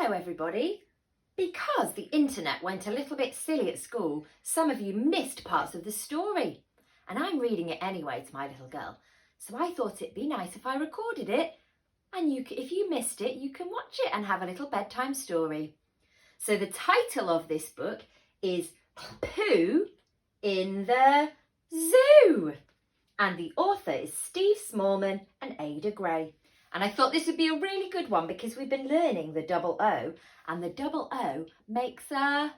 Hello everybody. Because the internet went a little bit silly at school, some of you missed parts of the story. And I'm reading it anyway to my little girl. So I thought it'd be nice if I recorded it. And if you missed it, you can watch it and have a little bedtime story. So the title of this book is Pooh in the Zoo. And the author is Steve Smallman and Ada Gray. And I thought this would be a really good one because we've been learning the double O, and the double O makes a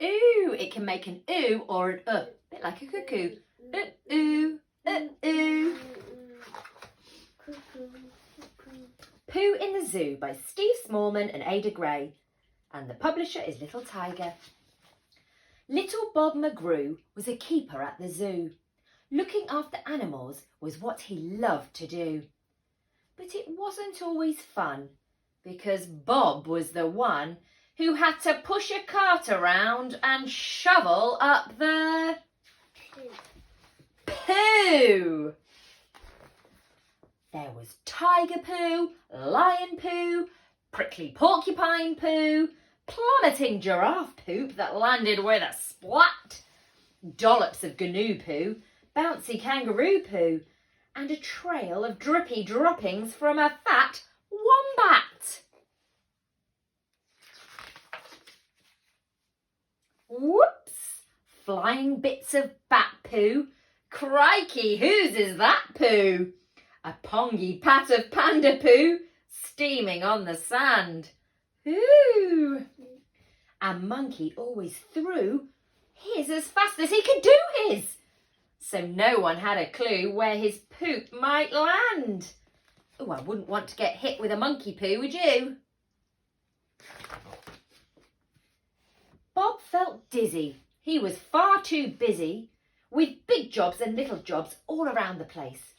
ooh. It can make an ooh or an a bit like a cuckoo. Ooh, ooh. Pooh in the Zoo by Steve Smallman and Ada Gray. And the publisher is Little Tiger. Little Bob McGrew was a keeper at the zoo. Looking after animals was what he loved to do. But it wasn't always fun, because Bob was the one who had to push a cart around and shovel up the poo. There was tiger poo, lion poo, prickly porcupine poo, plummeting giraffe poop that landed with a splat, dollops of gnu poo, bouncy kangaroo poo, and a trail of drippy droppings from a fat wombat. Whoops! Flying bits of bat poo. Crikey, whose is that poo? A pongy pat of panda poo, steaming on the sand. Ooh! A monkey always threw his as fast as he could do his. So no one had a clue where his poop might land. Oh, I wouldn't want to get hit with a monkey poo, would you? Bob felt dizzy. He was far too busy with big jobs and little jobs all around the place.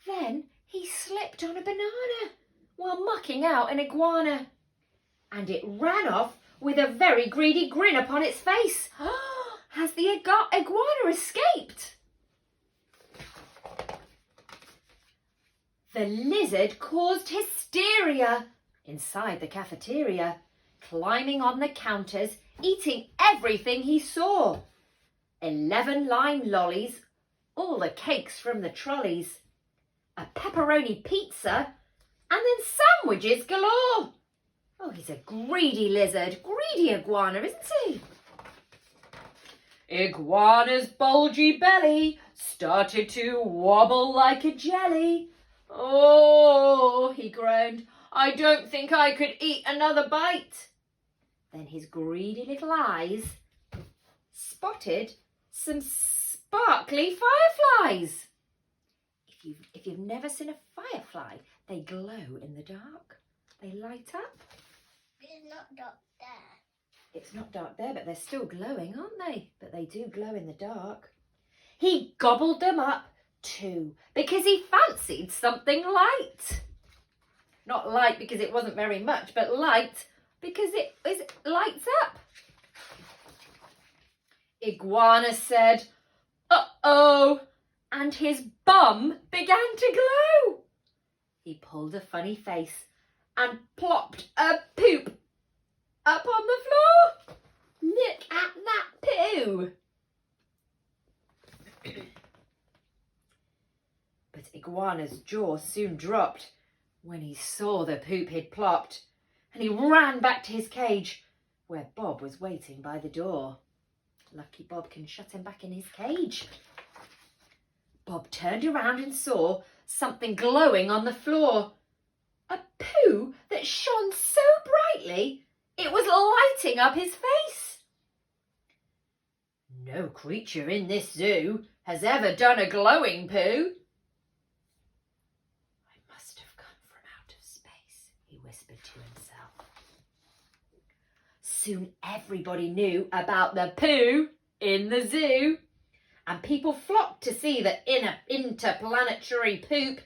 Then he slipped on a banana while mucking out an iguana. And it ran off with a very greedy grin upon its face. Has the iguana escaped? The lizard caused hysteria inside the cafeteria, climbing on the counters, eating everything he saw. 11 lime lollies, all the cakes from the trolleys, a pepperoni pizza, and then sandwiches galore. Oh, he's a greedy lizard, greedy iguana, isn't he? Iguana's bulgy belly started to wobble like a jelly. Oh, he groaned, I don't think I could eat another bite. Then his greedy little eyes spotted some sparkly fireflies. If you've never seen a firefly, they glow in the dark. They light up. It's not dark there. It's not dark there, but they're still glowing, aren't they? But they do glow in the dark. He gobbled them up too, because he fancied something light. Not light because it wasn't very much, but light because it lights up. Iguana said, uh-oh, and his bum began to glow. He pulled a funny face and plopped a poop up on the floor. Look at that poo. But Iguana's jaw soon dropped when he saw the poop he'd plopped, and he ran back to his cage where Bob was waiting by the door. Lucky Bob can shut him back in his cage. Bob turned around and saw something glowing on the floor. A poo that shone so brightly it was lighting up his face. No creature in this zoo has ever done a glowing poo. I must have come from out of space, he whispered to himself. Soon everybody knew about the poo in the zoo, and people flocked to see the interplanetary poop.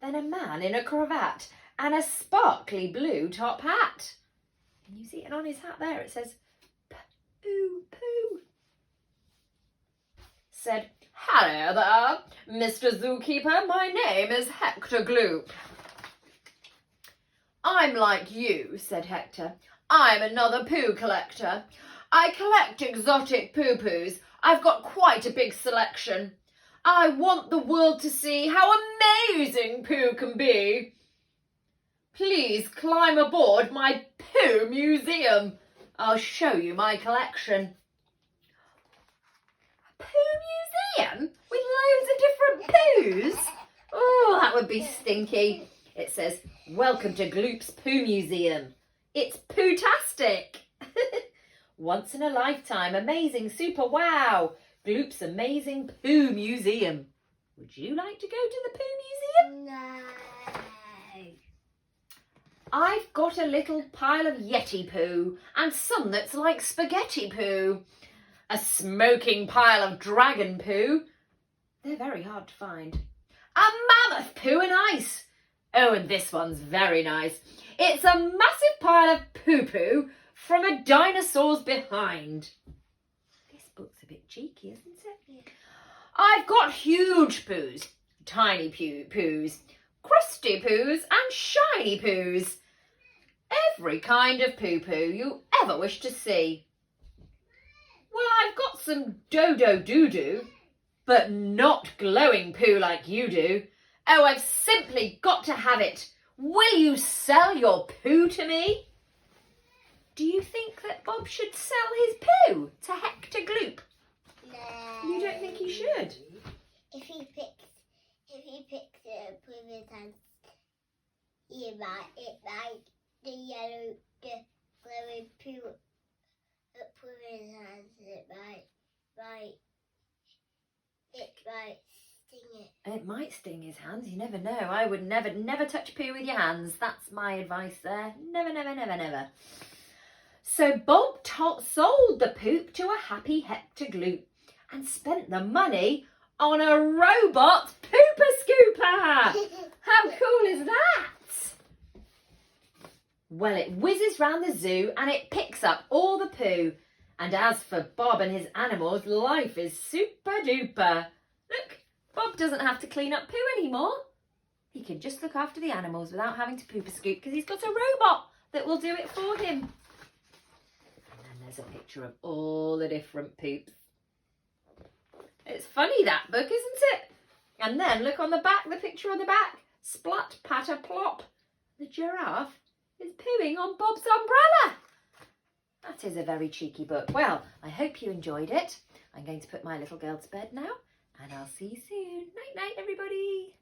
Then a man in a cravat and a sparkly blue top hat. Can you see it on his hat there? It says, Pooh, Pooh. Said, hello there, Mr. Zookeeper. My name is Hector Gloop. I'm like you, said Hector. I'm another poo collector. I collect exotic poo-poos. I've got quite a big selection. I want the world to see how amazing poo can be. Please climb aboard my poo museum. I'll show you my collection. A poo museum with loads of different poos? Oh, that would be stinky. It says, welcome to Gloop's Poo Museum. It's poo-tastic. Once in a lifetime, amazing, super wow. Gloop's Amazing Poo Museum. Would you like to go to the poo museum? No. I've got a little pile of Yeti poo and some that's like spaghetti poo. A smoking pile of dragon poo. They're very hard to find. A mammoth poo and ice. Oh, and this one's very nice. It's a massive pile of poo-poo from a dinosaur's behind. This book's a bit cheeky, isn't it? Yeah. I've got huge poos, tiny poos, crusty poos and shiny poos. Every kind of poo-poo you ever wish to see. Well, I've got some dodo-doo-doo, but not glowing poo like you do. Oh, I've simply got to have it. Will you sell your poo to me? Do you think that Bob should sell his poo to Hector Gloop? No. You don't think he should? If he picks it up with his hands, it might the yellow, the glowing poo up with his hands. It might sting it. It might sting his hands, you never know. I would never touch poo with your hands. That's my advice there. Never, never, never, never. So Bob sold the poop to a happy Hector Gloop and spent the money on a robot pooper scooper. How cool is that? Well, it whizzes round the zoo and it picks up all the poo. And as for Bob and his animals, life is super duper. Look, Bob doesn't have to clean up poo anymore. He can just look after the animals without having to pooper scoop because he's got a robot that will do it for him. And then there's a picture of all the different poops. It's funny, that book, isn't it? And then look on the back, the picture on the back. Splat, patter, plop. The giraffe is pooing on Bob's umbrella. That is a very cheeky book. Well, I hope you enjoyed it. I'm going to put my little girl to bed now, and I'll see you soon. Night, night, everybody.